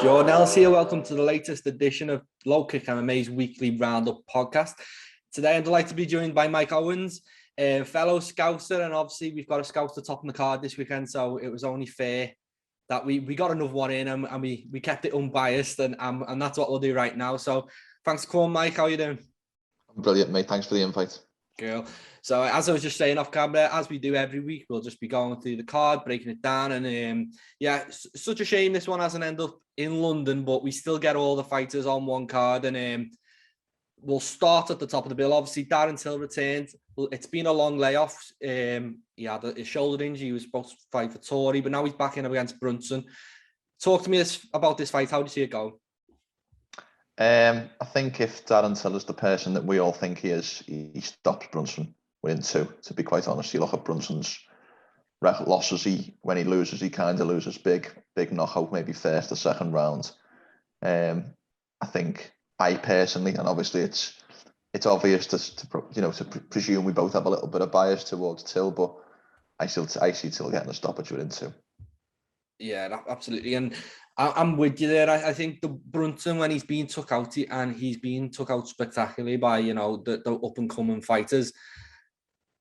Jourdain, Ellis here. Welcome to the latest edition of LowKick MMA's weekly Roundup podcast. Today, I'm delighted to be joined by Mike Owens, a fellow Scouser, and obviously we've got a Scouser top in the card this weekend, so it was only fair that we got another one in and we kept it unbiased, and that's what we'll do right now. So thanks for calling, Mike. How are you doing? I'm brilliant, mate. Thanks for the invite. Cool. So as I was just saying off camera, as we do every week, we'll just be going through the card, breaking it down, and such a shame this one hasn't ended up in London, but we still get all the fighters on one card, and we'll start at the top of the bill. Obviously, Darren Till returned. It's been a long layoff. He had his shoulder injury. He was supposed to fight for Tory, but now he's back in against Brunson. Talk to me about this fight. How do you see it go? I think if Darren Till is the person that we all think he is, he stops Brunson within two. To be quite honest, you look at Brunson's losses. When he loses, he kind of loses big knockout, maybe first or second round. I think I personally, and obviously it's obvious to presume we both have a little bit of bias towards Till, but I see Till getting a stoppage within two. Yeah, absolutely, and I'm with you there. I think the Brunson, when he's been took out, and he's been took out spectacularly by the up and coming fighters,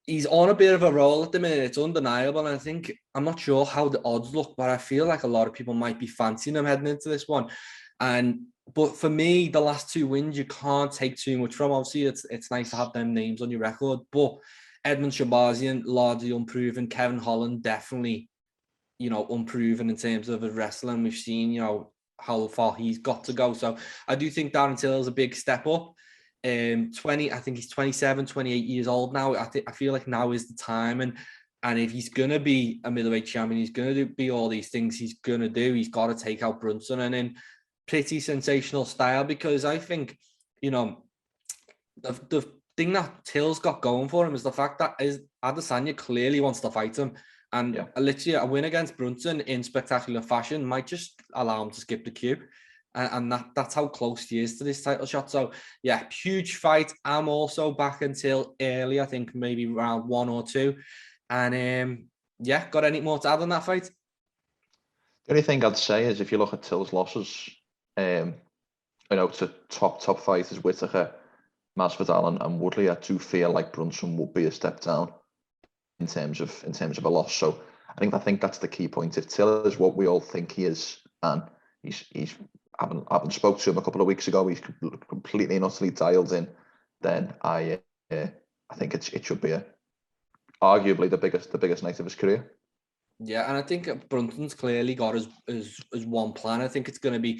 he's on a bit of a roll at the minute. It's undeniable, and I think I'm not sure how the odds look, but I feel like a lot of people might be fancying him heading into this one. But for me, the last two wins you can't take too much from. Obviously, it's nice to have them names on your record, but Edmund Shabazian, largely unproven. Kevin Holland, definitely, unproven in terms of his wrestling. We've seen, how far he's got to go. So I do think Darren Till is a big step up. I think he's 27, 28 years old now. I feel like now is the time. And if he's going to be a middleweight champion, he's going to be all these things he's going to do. He's got to take out Brunson, and in pretty sensational style, because I think, the thing that Till's got going for him is the fact that Adesanya clearly wants to fight him. And literally a win against Brunson in spectacular fashion might just allow him to skip the queue. And that's how close he is to this title shot. So, yeah, huge fight. I'm also back until early, I think maybe round 1 or 2. And, got any more to add on that fight? The only thing I'd say is if you look at Till's losses, to top fighters, Whittaker, Masvidal and Woodley, I do feel like Brunson would be a step down in terms of a loss. So I think that's the key point. If Till is what we all think he is, and he's having spoke to him a couple of weeks ago, he's completely and utterly dialed in, then I think it should be arguably the biggest night of his career. Yeah, and I think Brunson's clearly got his one plan. I think he's going to be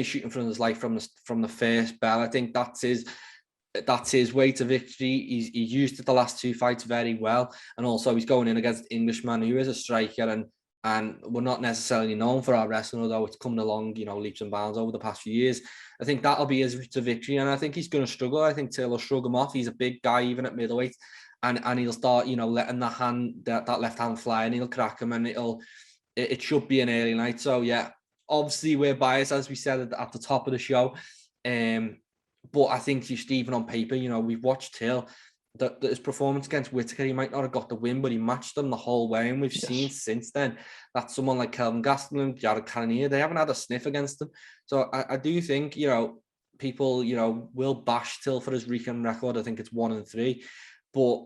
shooting for his life from the first bell. I think that's his way to victory. He's used it the last two fights very well, and also he's going in against Englishman who is a striker, and we're not necessarily known for our wrestling, although it's coming along, leaps and bounds over the past few years. I think that'll be his route to victory, and I think he's going to struggle. I think Till will shrug him off. He's a big guy even at middleweight, and he'll start, letting that left hand fly, and he'll crack him, and it should be an early night. So yeah, obviously we're biased, as we said at the top of the show. But I think just even on paper, we've watched Till, that his performance against Whittaker, he might not have got the win, but he matched them the whole way. And we've seen since then that someone like Kelvin Gastelum, Jared Cannonier, they haven't had a sniff against them. So I do think, people, will bash Till for his recent record. I think it's 1-3, but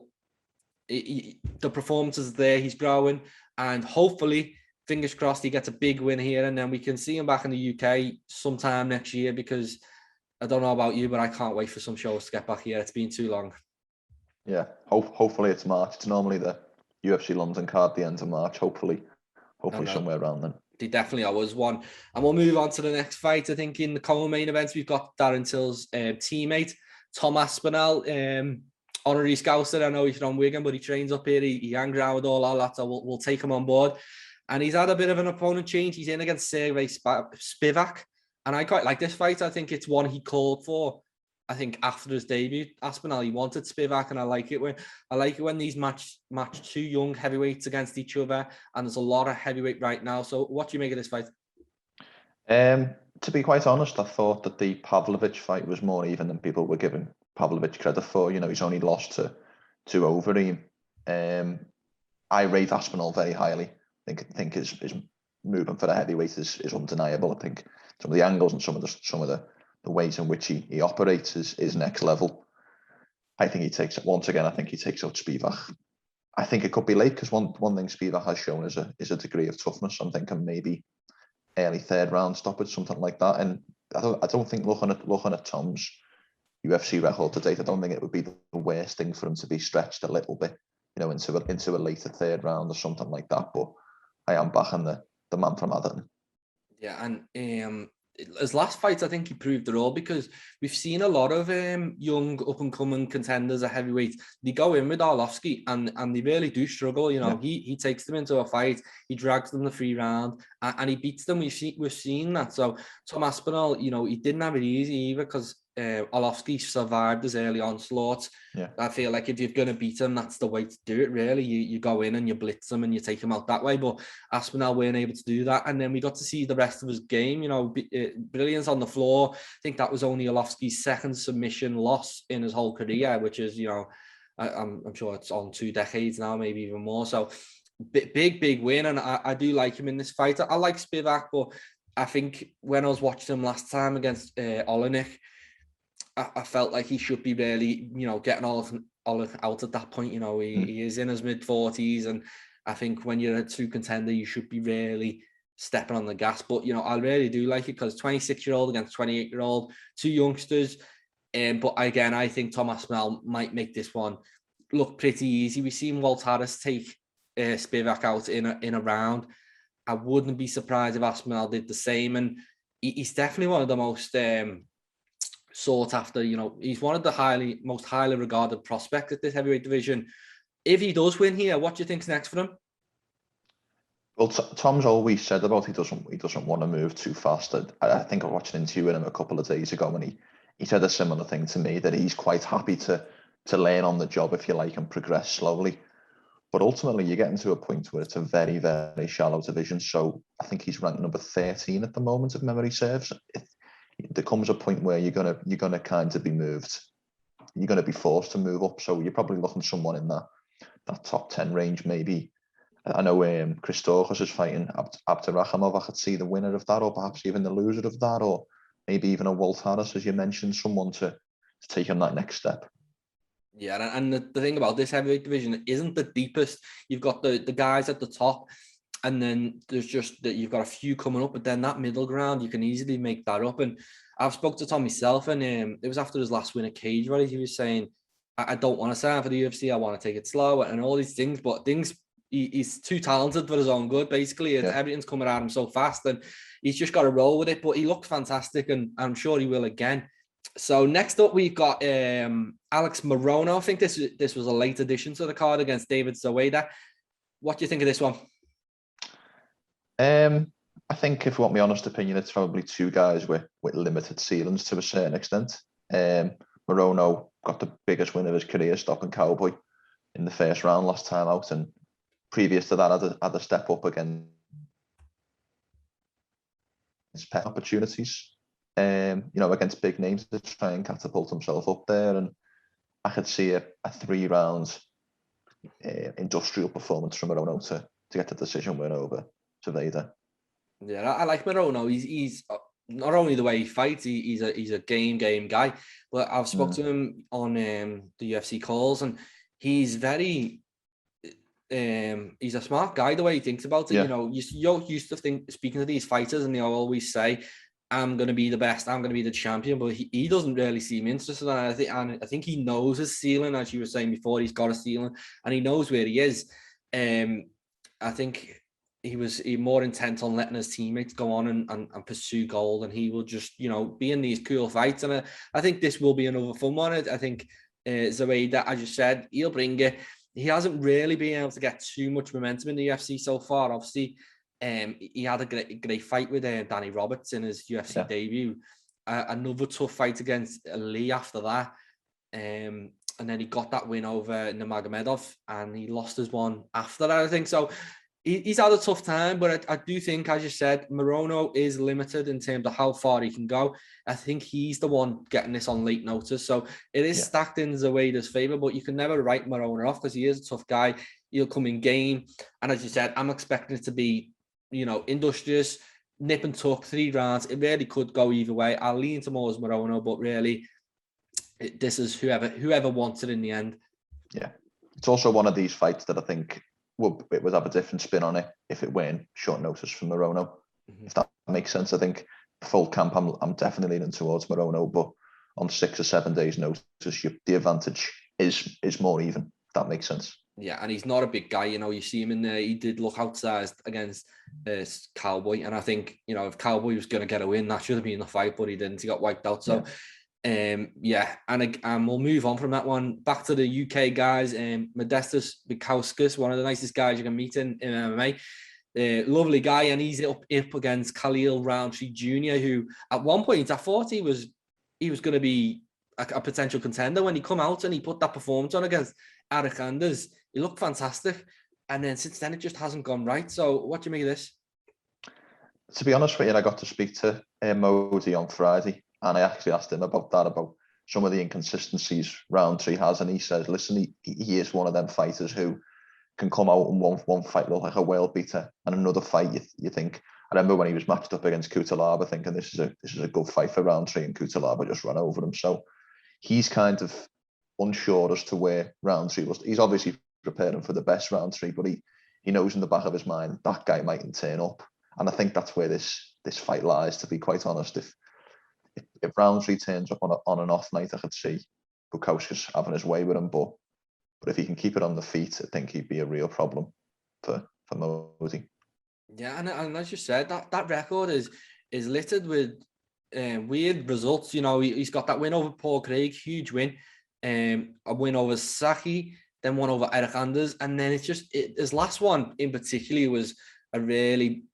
the performance is there. He's growing, and hopefully, fingers crossed, he gets a big win here, and then we can see him back in the UK sometime next year, because I don't know about you, but I can't wait for some shows to get back here. It's been too long. Yeah, hopefully it's March. It's normally the UFC London card the end of March. Hopefully somewhere around then. They definitely always one. And we'll move on to the next fight. I think in the co-main events, we've got Darren Till's teammate, Tom Aspinall, honorary Scouser. I know he's from Wigan, but he trains up here. He hangs around with all our lads, so we'll take him on board. And he's had a bit of an opponent change. He's in against Serghei Spivac. And I quite like this fight. I think it's one he called for. I think after his debut, Aspinall, he wanted Spivac, and I like it when these match two young heavyweights against each other, and there's a lot of heavyweight right now. So what do you make of this fight? To be quite honest, I thought that the Pavlovich fight was more even than people were giving Pavlovich credit for. He's only lost to Overeem. I rate Aspinall very highly. I think his movement for the heavyweight is undeniable. I think some of the angles and some of the ways in which he operates is next level. I think he takes out Spivac. I think it could be late because one thing Spivac has shown is a degree of toughness. I'm thinking maybe early third round stoppage, something like that. And I don't think looking at Tom's UFC record to date, I don't think it would be the worst thing for him to be stretched a little bit, into a later third round or something like that. But I am backing the man from Atherton. Yeah, and his last fight, I think he proved it all, because we've seen a lot of young up-and-coming contenders at heavyweight. They go in with Arlovski and they really do struggle. He takes them into a fight, he drags them the 3 round, and he beats them. We've seen that. So Tom Aspinall, he didn't have it easy either, because Arlovski survived his early onslaughts. Yeah. I feel like if you're going to beat him, that's the way to do it, really. You go in and you blitz him and you take him out that way. But Aspinall weren't able to do that. And then we got to see the rest of his game, brilliance on the floor. I think that was only Arlovski's second submission loss in his whole career, which is, I'm sure it's on 2 decades now, maybe even more. So big win. And I do like him in this fight. I like Spivac, but I think when I was watching him last time against Oleinik, I felt like he should be really, getting Olive out at that point. He is in his mid-40s, and I think when you're a 2 contender, you should be really stepping on the gas. But, I really do like it, because 26-year-old against 28-year-old, 2 youngsters. But again, I think Tom Aspinall might make this one look pretty easy. We've seen Walt Harris take Spivac out in a round. I wouldn't be surprised if Aspinall did the same. And he's definitely one of the most sought after, he's one of the most highly regarded prospects at this heavyweight division. If he does win here, what do you think's next for him? Well, Tom's always said about he doesn't want to move too fast. I think I watched an interview with him a couple of days ago, and he said a similar thing to me, that he's quite happy to learn on the job, if you like, and progress slowly. But ultimately, you're getting to a point where it's a very, very shallow division. So I think he's ranked number 13 at the moment, if memory serves. There comes a point where you're gonna kind of be moved. You're gonna be forced to move up. So you're probably looking at someone in that top 10 range, maybe. I know Christopoulos is fighting Abdurakhimov. I could see the winner of that, or perhaps even the loser of that, or maybe even a Walt Harris, as you mentioned, someone to take him that next step. Yeah, and the thing about this heavyweight division isn't the deepest. You've got the guys at the top, and then there's just that you've got a few coming up, but then that middle ground, you can easily make that up. And I've spoke to Tom myself, and it was after his last win at Cage, right? He was saying, I don't want to sign for the UFC. I want to take it slow and all these things, but he's too talented for his own good, basically. Everything's coming at him so fast, and he's just got to roll with it. But he looks fantastic, and I'm sure he will again. So next up, we've got Alex Morono. I think this was a late addition to the card against David Zawada. What do you think of this one? I think, if you want my honest opinion, it's probably 2 guys with limited ceilings to a certain extent. Morono got the biggest win of his career, stopping Cowboy in the first round last time out, and previous to that, had a step up against opportunities. Against big names to try and catapult himself up there, and I could see a 3-round industrial performance from Morono to get the decision win over Zawada. Yeah, I like Morono. He's not only the way he fights, he's a game guy. But I've spoken to him on the UFC calls, and he's very he's a smart guy the way he thinks about it. Yeah. You're used to speaking to these fighters, and they always say, I'm going to be the best, I'm going to be the champion, but he doesn't really seem interested in it. I think he knows his ceiling, as you were saying before. He's got a ceiling, and he knows where he is. I think he was more intent on letting his teammates go on and pursue gold, and he will just, be in these cool fights. And I think this will be another fun one. I think Zawada, as you said, he'll bring it. He hasn't really been able to get too much momentum in the UFC so far. Obviously, he had a great fight with Danny Roberts in his UFC debut. Another tough fight against Lee after that. And then he got that win over Nurmagomedov, and he lost his one after that, I think. So he's had a tough time, but I do think, as you said, Morono is limited in terms of how far he can go. I think he's the one getting this on late notice. So it is stacked in Zawada's favour, but you can never write Morono off, because he is a tough guy. He'll come in game. And as you said, I'm expecting it to be, industrious, nip and tuck, 3 rounds. It really could go either way. I'll lean towards Morono, but really, this is whoever wants it in the end. Yeah, it's also one of these fights that I think it would have a different spin on it if it weren't short notice from Morono. If that makes sense, I think full camp, I'm definitely leaning towards Morono, but on 6 or 7 days notice, the advantage is more even. If that makes sense. Yeah, and he's not a big guy. You see him in there. He did look outsized against Cowboy, and I think if Cowboy was going to get a win, that should have been the fight, but he didn't. He got wiped out. So, and we'll move on from that one back to the UK guys. Modestas Bukauskas, one of the nicest guys you can meet in MMA. Lovely guy, and he's up against Khalil Rountree Jr., who at one point I thought he was going to be a potential contender when he come out and he put that performance on against Eric Anders. He looked fantastic, and then since then it just hasn't gone right. So what do you make of this? To be honest with you, I got to speak to Modi on Friday, and I actually asked him about some of the inconsistencies Rountree has, and he says, listen, he is one of them fighters who can come out and one fight look like a world beater, and another fight you think. I remember when he was matched up against Kutalaba, thinking this is a good fight for Rountree, and Kutalaba just ran over him. So he's kind of unsure as to where Rountree was. He's obviously preparing for the best Rountree, but he knows in the back of his mind that guy mightn't turn up, and I think that's where this fight lies. To be quite honest, if Rountree turns up on an off night, I could see Bukauskas having his way with him, but if he can keep it on the feet, I think he'd be a real problem for Modi. Yeah, and as you said, that record is littered with weird results. He's got that win over Paul Craig, huge win, a win over Serghei, then one over Eric Anders, and then his last one in particular was a really,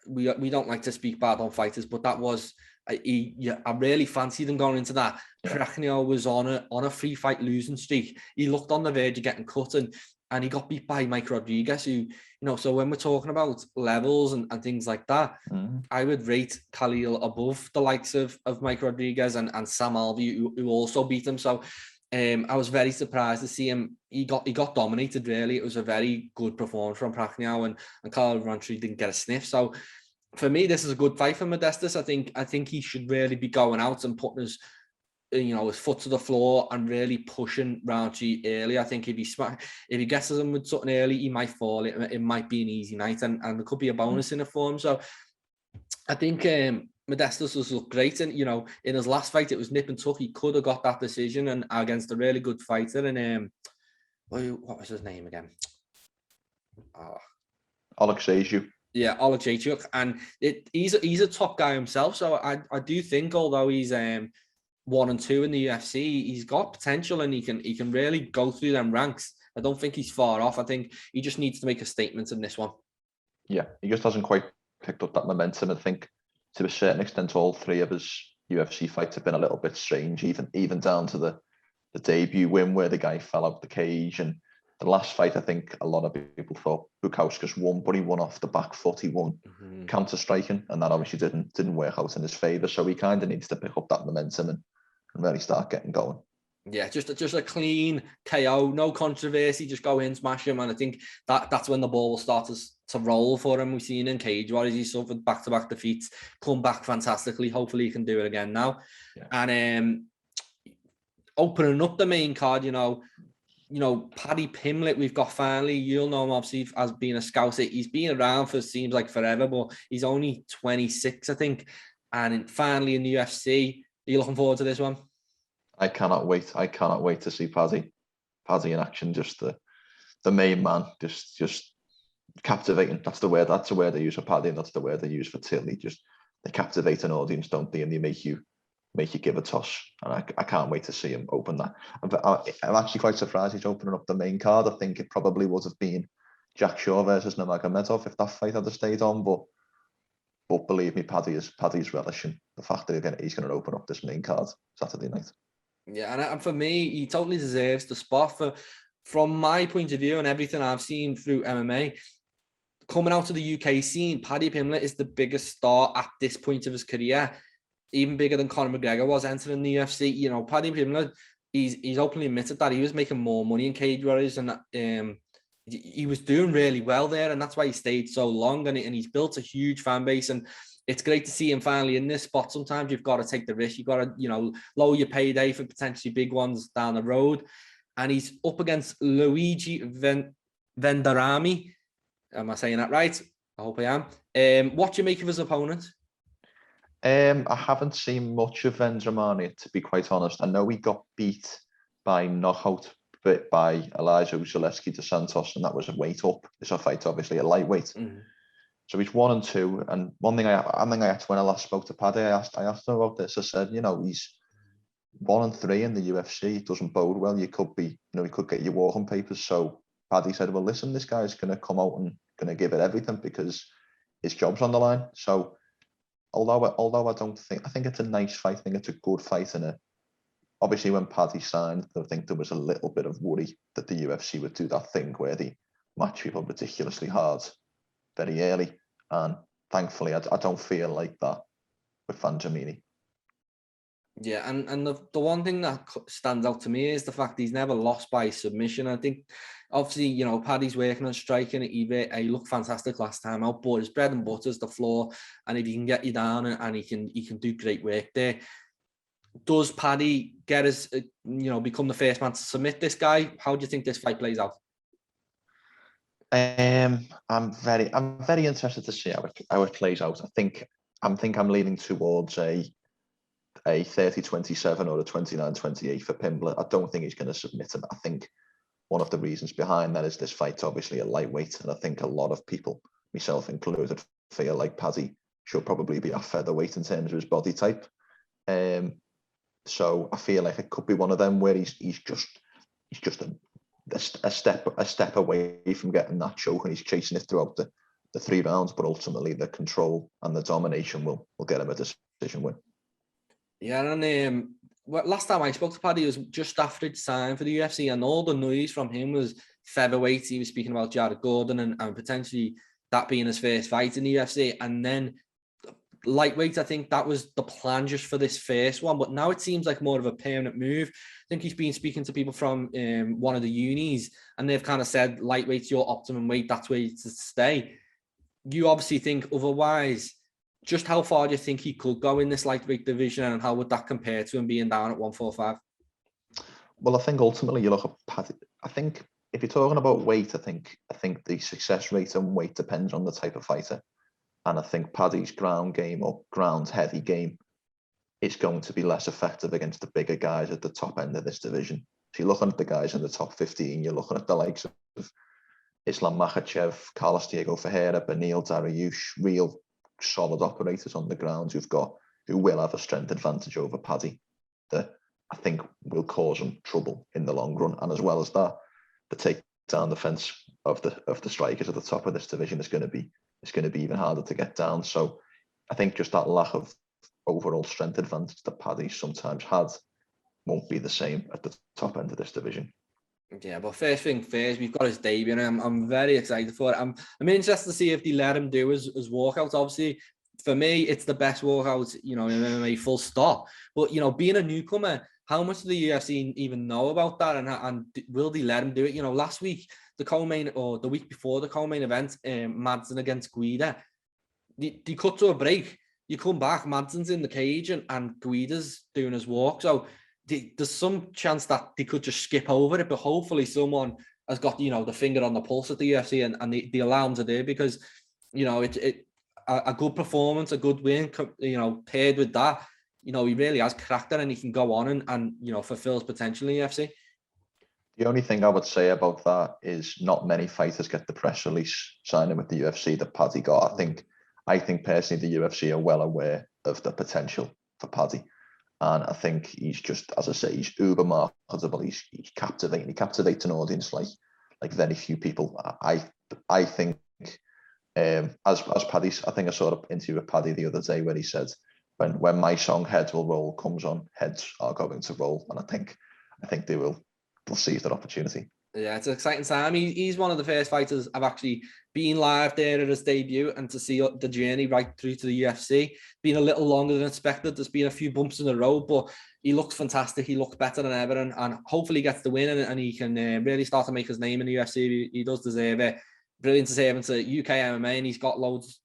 we don't like to speak bad on fighters, but that was I really fancied him going into that. Prachnio was on a 3-fight losing streak. He looked on the verge of getting cut, and he got beat by Mike Rodriguez, who, so when we're talking about levels and things like that, I would rate Khalil above the likes of Mike Rodriguez and Sam Alvey, who also beat him. So I was very surprised to see him. He got dominated, really. It was a very good performance from Prachnio, and Khalil Rountree didn't get a sniff. So for me, this is a good fight for Modestas. I think he should really be going out and putting his foot to the floor and really pushing Rountree early. I think if he gets him with something early, he might fall. It might be an easy night, and there could be a bonus in it for him. So I think Modestas has looked great, and in his last fight, it was nip and tuck. He could have got that decision and against a really good fighter. And what was his name again? Alexeju. Yeah, Alexeju, and he's a top guy himself. So I do think, although he's 1 and 2 in the UFC, he's got potential, and he can really go through them ranks. I don't think he's far off. I think he just needs to make a statement in this one. Yeah, he just hasn't quite picked up that momentum. I think to a certain extent, all 3 of his UFC fights have been a little bit strange, even down to the debut win where the guy fell out the cage, and the last fight, I think a lot of people thought Bukauskas won, but he won off the back foot. He won counter striking, and that obviously didn't work out in his favour. So he kind of needs to pick up that momentum and really start getting going. Yeah, just a clean KO, no controversy, just go in, smash him, and I think that's when the ball will start to roll for him. We've seen in Cage Warriors, he suffered back-to-back defeats, come back fantastically. Hopefully he can do it again now. Yeah. And opening up the main card, Paddy Pimblett, we've got finally. You'll know him obviously as being a scouser. He's been around for seems like forever, but he's only 26, I think. And finally in the UFC, are you looking forward to this one? I cannot wait. I cannot wait to see Paddy in action. Just the main man, just captivating. That's the word they use for Paddy, and that's the word they use for Till. They captivate an audience, don't they? And they make you give a toss, and I can't wait to see him open that. I'm actually quite surprised he's opening up the main card. I think it probably would have been Jack Shaw versus Nurmagomedov if that fight had stayed on, but believe me, Paddy's relishing the fact that he's going to open up this main card Saturday night. Yeah, and for me, he totally deserves the spot. From my point of view and everything I've seen through MMA, coming out of the UK scene, Paddy Pimblett is the biggest star at this point of his career. Even bigger than Conor McGregor was entering the UFC. Paddy Pimblett, he's openly admitted that he was making more money in Cage Warriors and he was doing really well there, and that's why he stayed so long, and he's built a huge fan base, and it's great to see him finally in this spot. Sometimes you've got to take the risk. You've got to, lower your payday for potentially big ones down the road. And he's up against Luigi Vendarami. Am I saying that right? I hope I am. What do you make of his opponent? I haven't seen much of Vendramanti, to be quite honest. I know he got beat by knockout by Elijah Zaleski dos Santos, and that was a weight up. It's a fight, obviously, a lightweight. Mm-hmm. So he's 1-2. And one thing I asked when I last spoke to Paddy, I asked him about this. I said, he's 1-3 in the UFC. It doesn't bode well. You could be, he could get your walking papers. So Paddy said, well, listen, this guy's going to come out and going to give it everything because his job's on the line. So although I think it's a nice fight. I think it's a good fight. And obviously when Paddy signed, I think there was a little bit of worry that the UFC would do that thing where they match people ridiculously hard very early. And thankfully, I don't feel like that with Vendramanti. Yeah, and the one thing that stands out to me is the fact he's never lost by submission. I think, obviously, Paddy's working on striking. He looked fantastic last time out, but his bread and butter is the floor. And if he can get you down and he can do great work there. Does Paddy get become the first man to submit this guy? How do you think this fight plays out? I'm very interested to see how it plays out. I think I'm leaning towards a 30-27 or a 29-28 for Pimblett. I don't think he's going to submit him. I think one of the reasons behind that is this fight's obviously a lightweight, and I think a lot of people, myself included, feel like Paddy should probably be a featherweight in terms of his body type. So I feel like it could be one of them where he's just a step away from getting that choke, and he's chasing it throughout the 3 rounds, but ultimately the control and the domination will get him a decision win. Yeah, and last time I spoke to Paddy, it was just after he'd signed for the UFC, and all the noise from him was featherweight. He was speaking about Jared Gordon and potentially that being his first fight in the UFC, and then lightweight. I think that was the plan just for this first one, but now it seems like more of a permanent move. I think he's been speaking to people from one of the unis, and they've kind of said lightweight's your optimum weight. That's where you to stay. You obviously think otherwise. Just how far do you think he could go in this lightweight division, and how would that compare to him being down at 145? Well, I think ultimately you look at Paddy. I think if you're talking about weight, I think the success rate on weight depends on the type of fighter. And I think Paddy's ground game or ground heavy game is going to be less effective against the bigger guys at the top end of this division. So you're looking at the guys in the top 15, you're looking at the likes of Islam Makhachev, Carlos Diego Ferreira, Beneil Dariush, real solid operators on the ground who will have a strength advantage over Paddy that I think will cause him trouble in the long run. And as well as that, the takedown defense of the strikers at the top of this division is going to be even harder to get down. So I think just that lack of overall strength advantage that Paddy sometimes had won't be the same at the top end of this division. Yeah, but first thing first, we've got his debut, and I'm very excited for it. I'm interested to see if they let him do his walkout. Obviously, for me, it's the best walkout, in MMA, full stop. But, being a newcomer, how much do the UFC even know about that? And will they let him do it? Last week, the co-main, or the week before the co-main event, Madsen against Guida, they cut to a break. You come back, Madsen's in the cage, and Guida's doing his walk. So there's some chance that they could just skip over it, but hopefully someone has got, the finger on the pulse at the UFC and the alarms are there, because, a good performance, a good win, paired with that, he really has character, and he can go on and fulfill his potential in the UFC. The only thing I would say about that is not many fighters get the press release signing with the UFC that Paddy got. I think personally the UFC are well aware of the potential for Paddy. And I think he's just, as I say, he's uber marketable. He's captivating. He captivates an audience like very few people. I think, as Paddy, I think I saw an interview with Paddy the other day where he said, when my song "Heads Will Roll" comes on, heads are going to roll, and I think they'll seize that opportunity. Yeah, it's an exciting time. He's one of the first fighters I've actually been live there at his debut, and to see the journey right through to the UFC. Been a little longer than expected. There's been a few bumps in the road, but he looks fantastic. He looks better than ever, and hopefully gets the win, and he can really start to make his name in the UFC. He does deserve it. Brilliant to see him into UK MMA, and he's got loads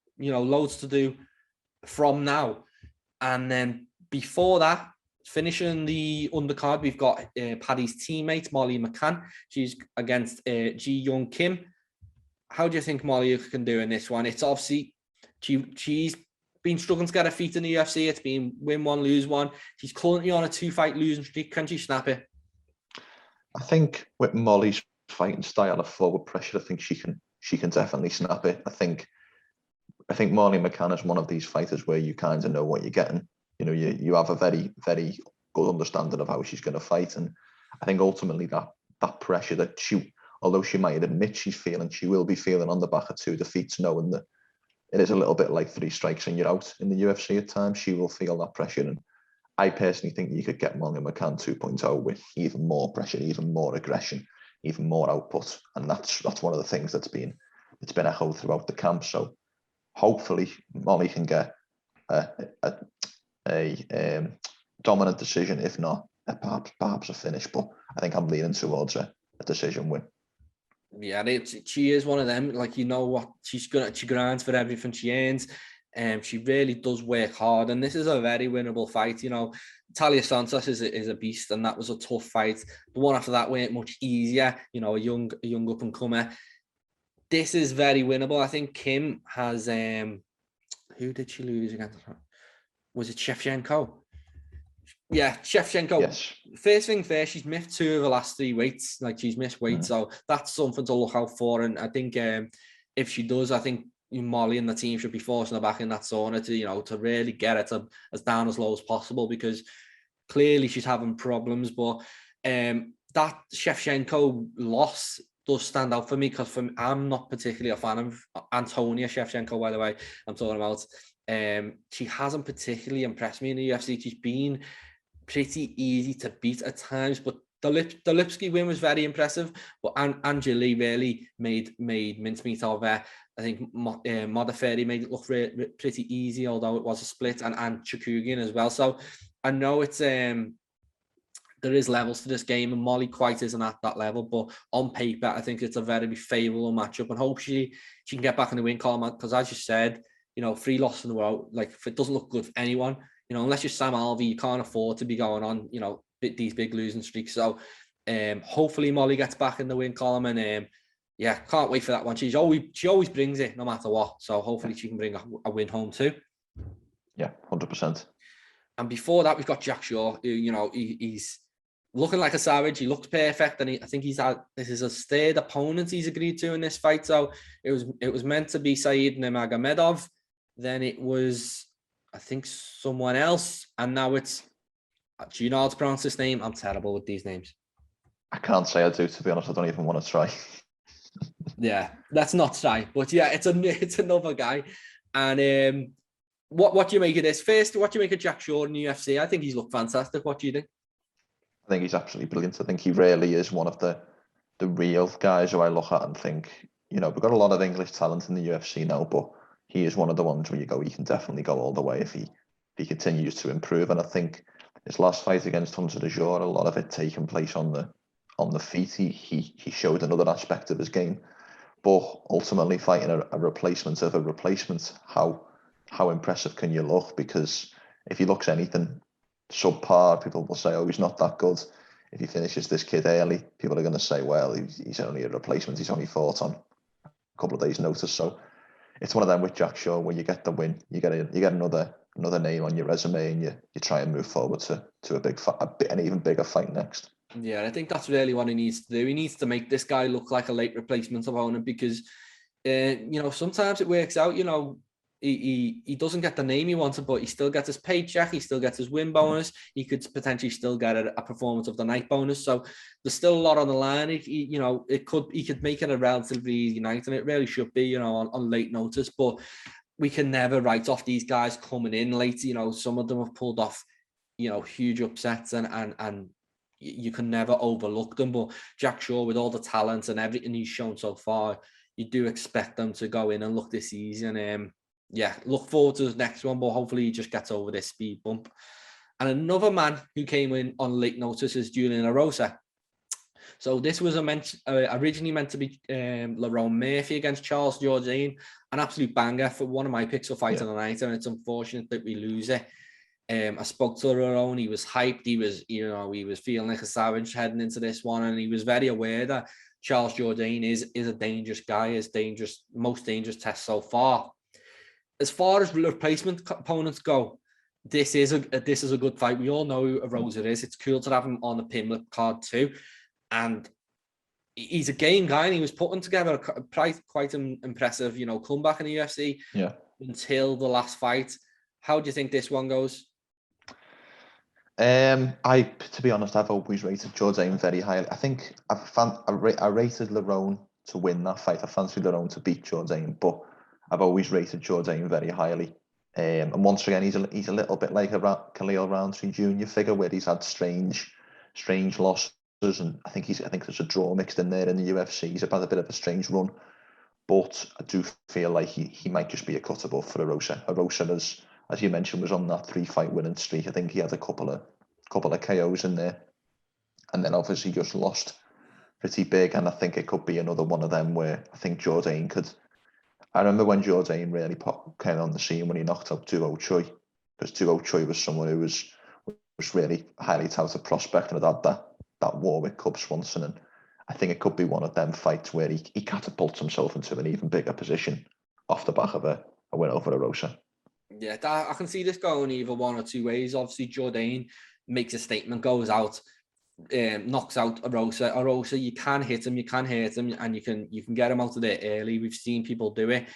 to do from now. And then before that, finishing the undercard, we've got Paddy's teammate, Molly McCann. She's against Ji-Young Kim. How do you think Molly can do in this one? It's obviously, she's been struggling to get her feet in the UFC. It's been win one, lose one. She's currently on a 2-fight losing streak. Can she snap it? I think with Molly's fighting style of forward pressure, I think she can definitely snap it. I think Molly McCann is one of these fighters where you kind of know what you're getting. You know, you have a very, very good understanding of how she's going to fight. And I think ultimately that pressure that although she might admit she's feeling, she will be feeling on the back of 2 defeats, knowing that it is a little bit like 3 strikes and you're out in the UFC at times. She will feel that pressure. And I personally think you could get Molly McCann 2.0 with even more pressure, even more aggression, even more output. And that's one of the things that's been echoed throughout the camp. So hopefully Molly can get a dominant decision, if not perhaps a finish. But I think I'm leaning towards a decision win. Yeah, she is one of them. Like, you know what, she grinds for everything she earns. She really does work hard, and this is a very winnable fight. You know, Talia Santos is a beast, and that was a tough fight. The one after that weren't much easier. You know, a young up and comer. This is very winnable. I think Kim has who did she lose against? Was it Shevchenko? Yeah, Shevchenko. Yes. First thing first, she's missed 2 of the last 3 weights. Like, she's missed weight, so that's something to look out for. And I think if she does, I think Molly and the team should be forcing her back in that sauna to really get it to as down as low as possible, because clearly she's having problems. But that Shevchenko loss does stand out for me, because I'm not particularly a fan of Antonia Shevchenko, by the way, I'm talking about. She hasn't particularly impressed me in the UFC. She's been pretty easy to beat at times, but the Lipsky win was very impressive. But Angeli really made mincemeat of her. I think Modeferi made it look pretty easy, although it was a split, and Chikugian as well. So I know it's there is levels to this game, and Molly quite isn't at that level, but on paper I think it's a very favourable matchup, and hopefully she can get back in the win column, because as you said, 3 losses in a row, like, if it doesn't look good for anyone, unless you're Sam Alvey, you can't afford to be going on, these big losing streaks. So hopefully Molly gets back in the win column, and yeah, can't wait for that one. She always brings it no matter what. So hopefully she can bring a win home too. Yeah, 100%. And before that, we've got Jack Shaw, who, he's looking like a savage. He looks perfect, and I think this is a 3rd opponent he's agreed to in this fight. So it was meant to be Said Nurmagomedov, then it was, I think, someone else, and now it's, do you know how to pronounce this name? I'm terrible with these names. I can't say I do, to be honest. I don't even want to try. Yeah, let's not try. But yeah, it's another guy. And what do you make of this? First, what do you make of Jack Shaw in the UFC? I think he's looked fantastic. What do you think? I think he's absolutely brilliant. I think he really is one of the real guys who I look at and think, we've got a lot of English talent in the UFC now, but he is one of the ones where you go, he can definitely go all the way if he continues to improve. And I think his last fight against Hunter de Jure, a lot of it taking place on the feet. He showed another aspect of his game, but ultimately fighting a replacement of a replacement, how impressive can you look? Because if he looks anything subpar, people will say, oh, he's not that good. If he finishes this kid early, people are going to say, well, he's only a replacement. He's only fought on a couple of days' notice. So it's one of them with Jack Shaw, where you get the win, you get another name on your resume, and you try and move forward to an even bigger fight next. Yeah, I think that's really what he needs to do. He needs to make this guy look like a late replacement opponent, because sometimes it works out. He doesn't get the name he wanted, but he still gets his paycheck. He still gets his win bonus. He could potentially still get a performance of the night bonus. So there's still a lot on the line. He could make it a relatively easy night, and it really should be, on late notice. But we can never write off these guys coming in late. Some of them have pulled off, huge upsets, and you can never overlook them. But Jack Shaw, with all the talent and everything he's shown so far, you do expect them to go in and look this easy. And look forward to the next one, but hopefully he just gets over this speed bump. And another man who came in on late notice is Julian Erosa. So this was originally meant to be Lerone Murphy against Charles Jourdain, an absolute banger for one of my picks for fight of the night, and it's unfortunate that we lose it. I spoke to Lerone. He was hyped. He was feeling like a savage heading into this one, and he was very aware that Charles Jourdain is a dangerous guy, most dangerous test so far. As far as replacement opponents go, this is a good fight. We all know who Erosa is. It's cool to have him on the Pimblett card too. And he's a game guy, and he was putting together quite an impressive, comeback in the UFC until the last fight. How do you think this one goes? To be honest, I've always rated Jourdain very highly. I think I rated Lerone to win that fight. I fancied Lerone to beat Jourdain, but I've always rated Jourdain very highly. And once again, he's a little bit like a Khalil Rountree Jr. figure, where he's had strange losses. And I think there's a draw mixed in there in the UFC. He's had a bit of a strange run, but I do feel like he might just be a cut above for Erosa. Erosa, as you mentioned, was on that 3-fight winning streak. I think he had a couple of KOs in there, and then obviously just lost pretty big. And I think it could be another one of them where I think Jourdain could. I remember when Jourdain really came on the scene when he knocked out Duo Choi, because Duo Choi was someone who was really highly touted prospect and had that war with Cub Swanson, and I think it could be one of them fights where he catapults himself into an even bigger position off the back of a win over Erosa. Yeah, I can see this going either one or two ways. Obviously, Jourdain makes a statement, goes out, knocks out Erosa. Erosa, you can hit him, you can hurt him, and you can get him out of there early. We've seen people do it.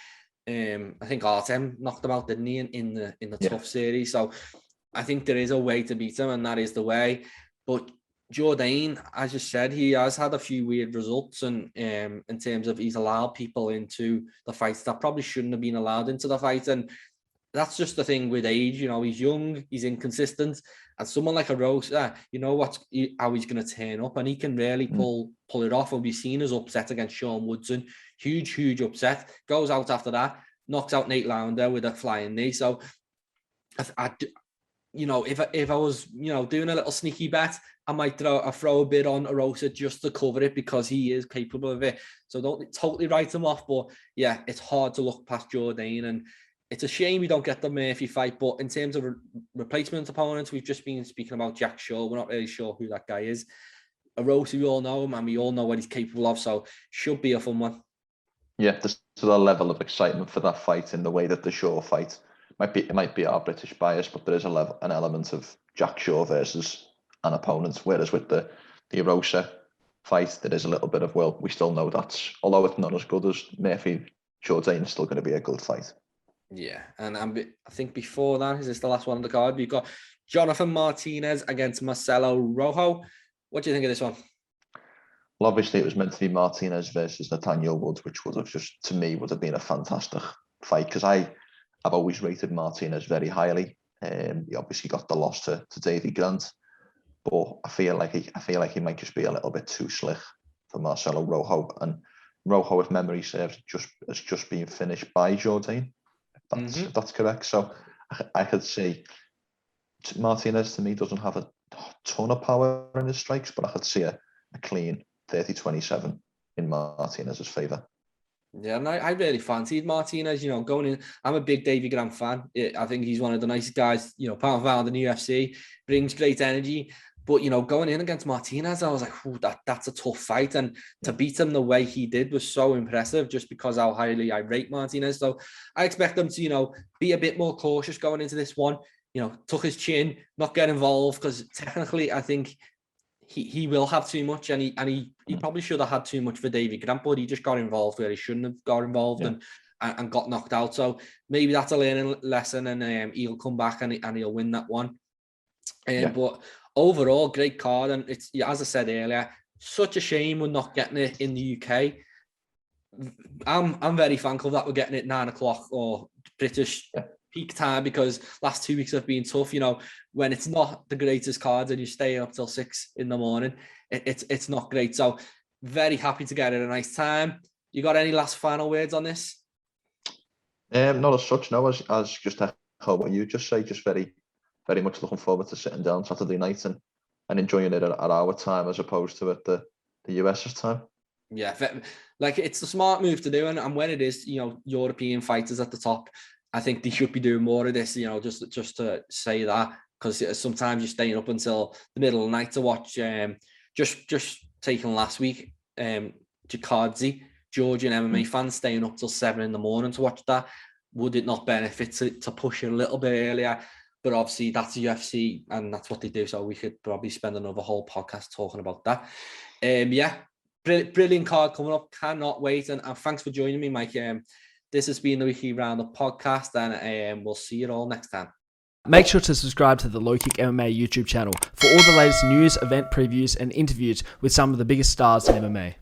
I think Artem knocked him out, didn't he, in the tough series? So I think there is a way to beat him, and that is the way. But Jourdain, as you said, he has had a few weird results, and in terms of he's allowed people into the fights that probably shouldn't have been allowed into the fight, and that's just the thing with age. He's young, he's inconsistent, and someone like Erosa, how he's going to turn up, and he can really pull it off. And we've seen his upset against Sean Woodson, huge upset. Goes out after that, knocks out Nate Launder with a flying knee. So, if I was doing a little sneaky bet, I might throw a bit on Erosa just to cover it, because he is capable of it. So don't totally write him off, but yeah, it's hard to look past Jourdain, and it's a shame we don't get the Murphy fight. But in terms of replacement opponents, we've just been speaking about Jack Shaw. We're not really sure who that guy is. Erosa, we all know him, and we all know what he's capable of, so should be a fun one. Yeah, there's still a level of excitement for that fight in the way that the Shaw fight it might be our British bias, but there is an element of Jack Shaw versus an opponent, whereas with the Erosa fight, there is a little bit of, we still know that's, although it's not as good as Murphy, Jourdain is still going to be a good fight. Yeah, and I think before that, is this the last one on the card? We've got Jonathan Martinez against Marcelo Rojo. What do you think of this one? Well, obviously it was meant to be Martinez versus Nathaniel Wood, which would have been a fantastic fight, because I've always rated Martinez very highly. He obviously got the loss to Davy Grant, but I feel like he might just be a little bit too slick for Marcelo Rojo. And Rojo, if memory serves, has just been finished by Jourdain. If that's correct. So I could see Martinez, to me, doesn't have a ton of power in his strikes, but I could see a clean 30-27 in Martinez's favour. Yeah, and I really fancied Martinez, going in. I'm a big Davy Grant fan. I think he's one of the nicest guys, pound for pound in the UFC, brings great energy. But, going in against Martinez, I was like, that's a tough fight. And to beat him the way he did was so impressive, just because how highly I rate Martinez. So I expect them to, be a bit more cautious going into this one, tuck his chin, not get involved, because technically I think he will have too much, and he probably should have had too much for Davy Grant, but he just got involved where he shouldn't have got involved and got knocked out. So maybe that's a learning lesson, and he'll come back and he'll win that one. But overall, great card, and it's, as I said earlier, such a shame we're not getting it in the UK. I'm very thankful that we're getting it 9 o'clock or British peak time, because last 2 weeks have been tough. You know, when it's not the greatest cards and you stay up till 6 a.m, it's not great. So very happy to get it a nice time. You got any last final words on this? Not as such, no. As just echo what you just say, just very, very much looking forward to sitting down Saturday night and enjoying it at our time as opposed to at the US's time. Yeah, like it's a smart move to do, and when it is, you know, European fighters at the top, I think they should be doing more of this. You know, just to say that, because sometimes you're staying up until the middle of the night to watch. Just taking last week, Jakadze, Georgian MMA fans staying up till 7 a.m. to watch that. Would it not benefit to push it a little bit earlier? But obviously that's UFC and that's what they do. So we could probably spend another whole podcast talking about that. Yeah, brilliant card coming up. Cannot wait. And thanks for joining me, Mike. This has been the Weekly Roundup podcast, and we'll see you all next time. Make sure to subscribe to the LowKick MMA YouTube channel for all the latest news, event previews, and interviews with some of the biggest stars in MMA.